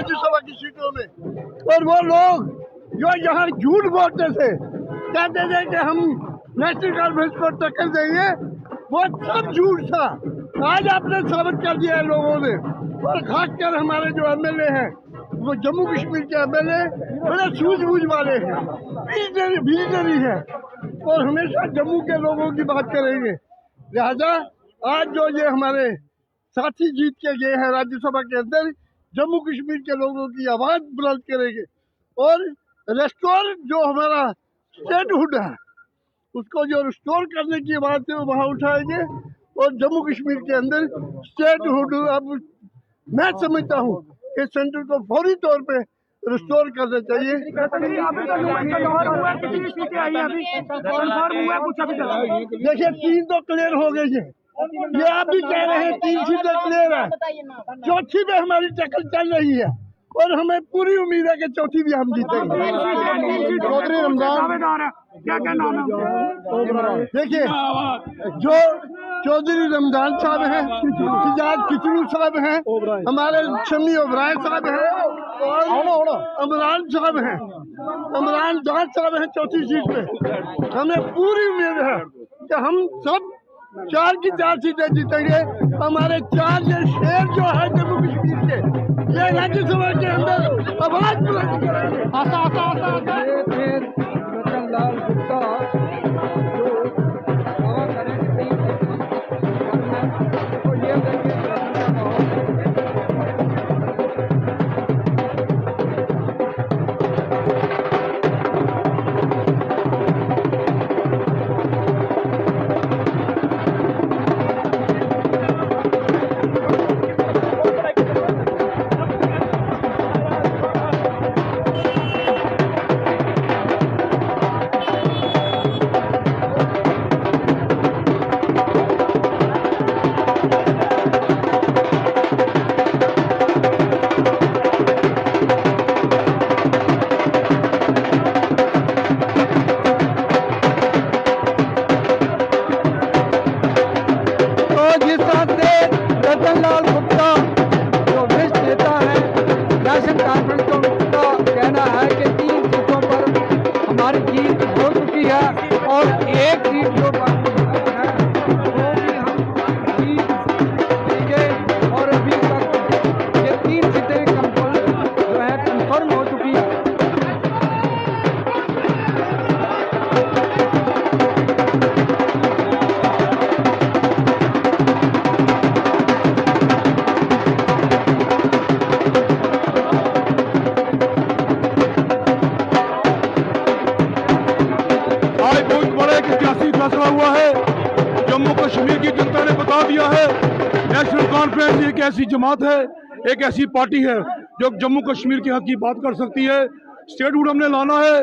राज्यसभा की सीटों में। और वो लोग जो यहाँ झूठ बोलते थे, कहते थे कि हम नेशनल कॉन्फ्रेंस को टक्कर देंगे, वो सब झूठ था। आज आपने साबित कर दिया है लोगों ने। और खासकर हमारे जो एमएलए हैं, वो जम्मू कश्मीर के एमएलए बड़े सूझबूझ वाले हैं, विजनरी है और हमेशा जम्मू के लोगों की बात करेंगे। लिहाजा आज जो ये हमारे साथी जीत के गए हैं राज्यसभा के अंदर, जम्मू कश्मीर के लोगों की आवाज बुलंद करेंगे और रेस्टोर जो हमारा स्टेटहुड है उसको जो रिस्टोर करने की बात है वो वहाँ उठाएंगे। और जम्मू कश्मीर के अंदर स्टेटहुड अब मैं समझता हूँ कि सेंटर को फौरी तौर पे रिस्टोर करना चाहिए। देखिए 3 तो क्लियर हो गई है, ये आप भी कह रहे हैं 3 सीटें क्लियर है, चौथी पे हमारी टक्कर चल रही है और हमें पूरी उम्मीद है कि चौथी भी हम जीतेंगे। चौधरी रमजान, देखिए जो चौधरी रमजान साहब हैं, सिजाज किचलू साहब हैं, हमारे शमी ओबराय साहब हैं और इमरान साहब हैं, इमरान जान साहब हैं चौथी सीट पे। हमें पूरी उम्मीद है कि हम सब 4 की 4 सीटें जीतेंगे। हमारे 4 ये शेर जो है जम्मू कश्मीर के, ये राज्यसभा के अंदर आवाज बुलंद करेंगे। लाल गुप्ता जो दावा करें तो ये लाल गुप्ता जो वरिष्ठ नेता है नेशनल कॉन्फ्रेंस का कहना है कि 3 सीटों पर हमारी जीत हो चुकी है और 1 सीट जो बाकी है वो भी हम जीत लेंगे और अभी तक ये 3 सीटें जो है कंफर्म हो चुकी है। फैसला हुआ है, जम्मू कश्मीर की जनता ने बता दिया है नेशनल कॉन्फ्रेंस एक ऐसी जमात है, एक ऐसी पार्टी है जो जम्मू कश्मीर के हक की बात कर सकती है। स्टेटहुड हमने लाना है,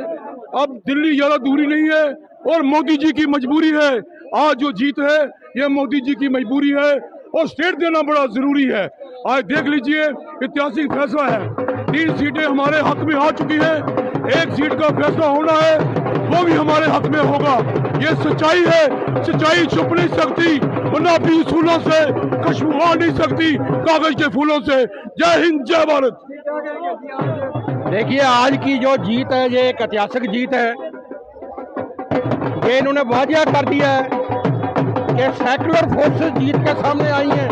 अब दिल्ली ज्यादा दूरी नहीं है और मोदी जी की मजबूरी है। आज जो जीत है ये मोदी जी की मजबूरी है और स्टेट देना बड़ा जरूरी है। आज देख लीजिए ऐतिहासिक फैसला है, 3 सीटें हमारे हक में आ चुकी है, 1 सीट का फैसला होना है वो भी हमारे हक में होगा। ये सच्चाई है, सच्चाई छुप नहीं सकती, वरना अपनी उसूलों से खुशबू नहीं सकती कागज के फूलों से। जय हिंद, जय भारत। देखिए आज की जो जीत है ये एक ऐतिहासिक जीत है। ये इन्होंने वाजिया कर दिया है कि सेकुलर फोर्सेस जीत के सामने आई हैं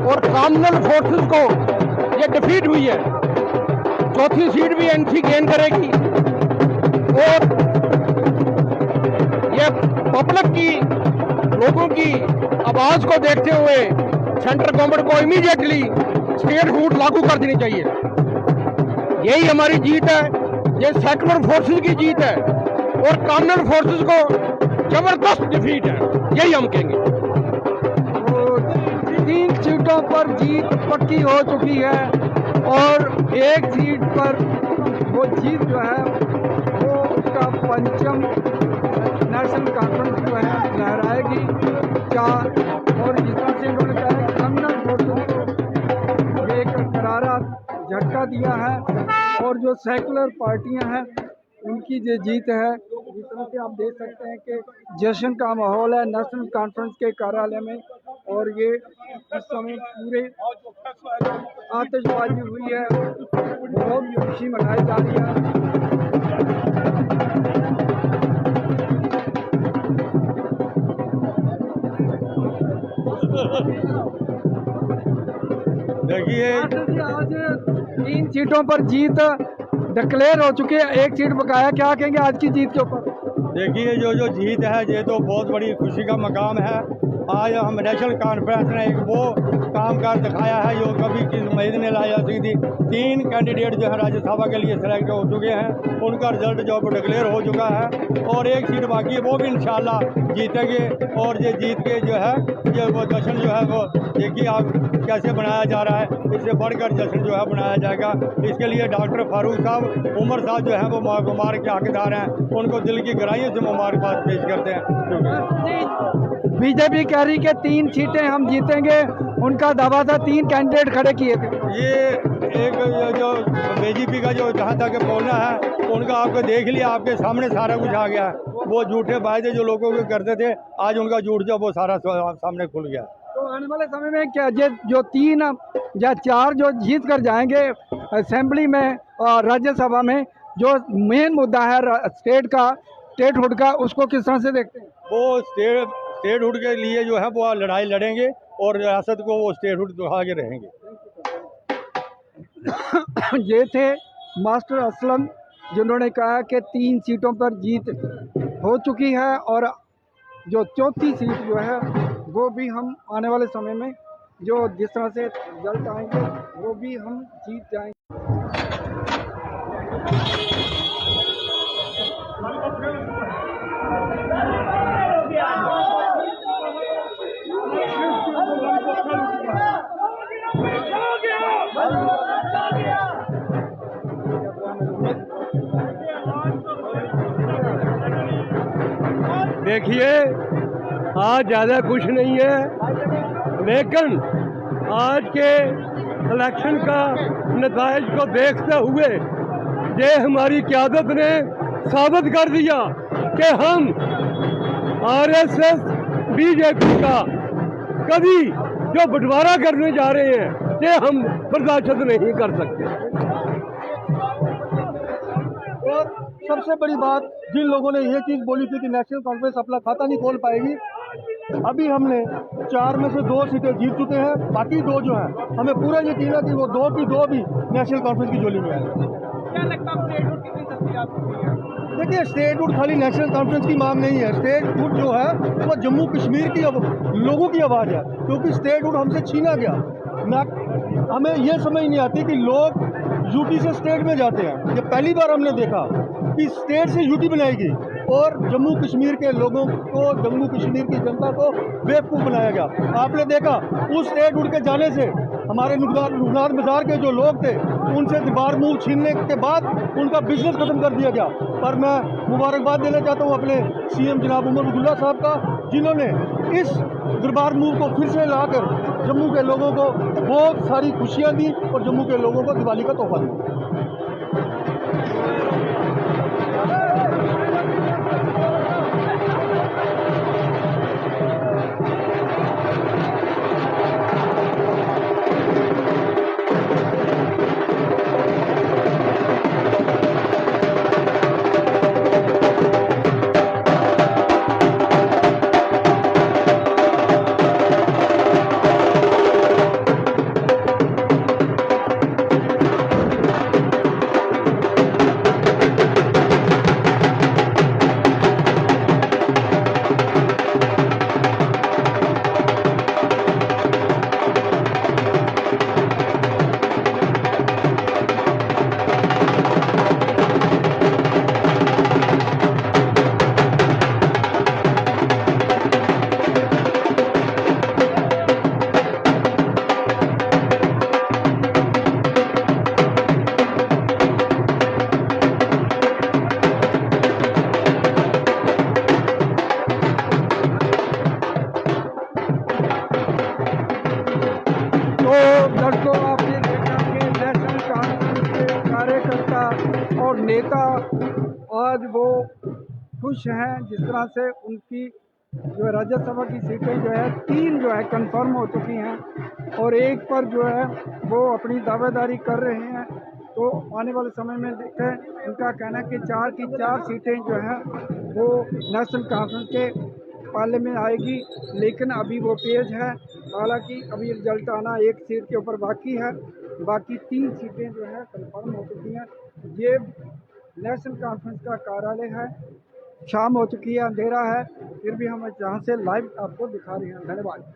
और कम्युनल फोर्सेस को ये डिफीट हुई है। चौथी सीट भी एनसी गेन करेगी और ये पब्लिक की, लोगों की आवाज को देखते हुए सेंट्रल गवर्नमेंट को इमीडिएटली स्टेटहुड लागू कर देनी चाहिए। यही हमारी जीत है, ये सेकुलर फोर्सेस की जीत है और कम्युनल फोर्सेस को जबरदस्त डिफीट है, यही हम कहेंगे। 3 सीटों पर जीत पक्की हो चुकी है और 1 सीट पर वो जीत जो है वो उसका पंचम नेशनल कॉन्फ्रेंस जो है लहराएगी। 4 और जिस तरह से इन्होंने कहा है कम्युनल फोर्सेस को एक करारा झटका दिया है और जो सेकुलर पार्टियां हैं उनकी ये जीत है। जिस तरह से आप देख सकते हैं कि जश्न का माहौल है नेशनल कॉन्फ्रेंस के कार्यालय में और ये इस समय पूरे आतिशबाजी हुई है। खुशी मनाई जा रही है। देखिए आज 3 सीटों पर जीत डिक्लेयर हो चुकी है, एक सीट बकाया। क्या कहेंगे आज की जीत के ऊपर? देखिए जो जीत है ये तो बहुत बड़ी खुशी का मकाम है। आज हम नेशनल कॉन्फ्रेंस ने एक वो कामकाज दिखाया है जो कभी की उम्मीद नहीं लाई जा सकती थी। 3 कैंडिडेट जो है राज्यसभा के लिए सेलेक्ट हो चुके हैं, उनका रिजल्ट जो है डिक्लेयर हो चुका है और एक सीट बाकी है, वो भी इंशाल्लाह जीतेंगे। और ये जीत के जो है ये वो जश्न जो है वो देखिए आप कैसे बनाया जा रहा है, इससे बढ़कर जश्न जो है बनाया जाएगा। इसके लिए डॉक्टर फारूक साहब, उमर साहब जो है वो मुबारक के हकदार हैं, उनको दिल की गहराइयों से मुबारकबाद पेश करते हैं। बीजेपी कह रही कि 3 सीटें हम जीतेंगे, उनका दावा था 3 कैंडिडेट खड़े किए थे। ये एक जो बीजेपी का जो जहाँ तक बोलना है उनका आपको देख लिया, आपके सामने सारा कुछ आ गया। वो झूठे वायदे जो लोगों के करते थे, आज उनका झूठ जो वो सारा सामने खुल गया। तो आने वाले समय में क्या जो 3 या 4 जो जीत कर जाएंगे असेंबली में और राज्यसभा में, जो मेन मुद्दा है स्टेटहुड का, उसको किस तरह से देखते हैं? वो स्टेटहुड के लिए जो है वो लड़ाई लड़ेंगे और रियासत को वो स्टेटहुड दिखा के रहेंगे। ये थे मास्टर असलम, जिन्होंने कहा कि 3 सीटों पर जीत हो चुकी है और जो 4थी सीट जो है वो भी हम आने वाले समय में जो जिस तरह से रिजल्ट आएंगे वो भी हम जीत जाएंगे। देखिए आज ज़्यादा कुछ नहीं है, लेकिन आज के इलेक्शन का नताइज को देखते हुए ये हमारी क़यादत ने साबित कर दिया कि हम आरएसएस बीजेपी का कभी जो बंटवारा करने जा रहे हैं ये हम बर्दाश्त नहीं कर सकते। और सबसे बड़ी बात, जिन लोगों ने ये चीज़ बोली थी कि नेशनल कॉन्फ्रेंस अपना खाता नहीं खोल पाएगी, अभी हमने 4 में से 2 सीटें जीत चुके हैं। बाकी 2 जो हैं हमें पूरा यकीन है कि वो 2 की 2 भी नेशनल कॉन्फ्रेंस की झोली में आएंगे। क्या लगता है स्टेटहुड कितनी सस्ती आपको? देखिए, स्टेटहुड खाली नेशनल कॉन्फ्रेंस की मांग नहीं है। स्टेटहुड जो है वो जम्मू कश्मीर की लोगों की आवाज़ है, क्योंकि स्टेटहुड हमसे छीना गया ना। हमें ये समझ नहीं आती कि लोग यूटी से स्टेट में जाते हैं। ये पहली बार हमने देखा कि स्टेट से यूटी बनाएगी और जम्मू कश्मीर के लोगों को, जम्मू कश्मीर की जनता को बेवकूफ़ बनाया गया। आपने देखा उस स्टेटहुड के जाने से हमारे नुकनार बाजार के जो लोग थे उनसे दरबार मूव छीनने के बाद उनका बिजनेस ख़त्म कर दिया गया। पर मैं मुबारकबाद देना चाहता हूँ अपने सीएम जनाब उमर अब्दुल्ला साहब का, जिन्होंने इस दरबार मूव को फिर से लाकर जम्मू के लोगों को बहुत सारी खुशियाँ दी और जम्मू के लोगों को दिवाली का तोहफा दिया। और नेता आज वो खुश हैं जिस तरह से उनकी जो राज्यसभा की सीटें जो है 3 जो है कंफर्म हो चुकी हैं और 1 पर जो है वो अपनी दावेदारी कर रहे हैं। तो आने वाले समय में देखें, उनका कहना है कि 4 की 4 सीटें जो हैं वो नेशनल कॉन्फ्रेंस के पाले में आएगी, लेकिन अभी वो तेज है। हालांकि अभी रिजल्ट आना 1 सीट के ऊपर बाकी है, बाकी 3 सीटें जो है कन्फर्म हो चुकी हैं। ये नेशनल कॉन्फ्रेंस का कार्यालय है, शाम हो चुकी है, अंधेरा है, फिर भी हम यहाँ से लाइव आपको दिखा रहे हैं। धन्यवाद।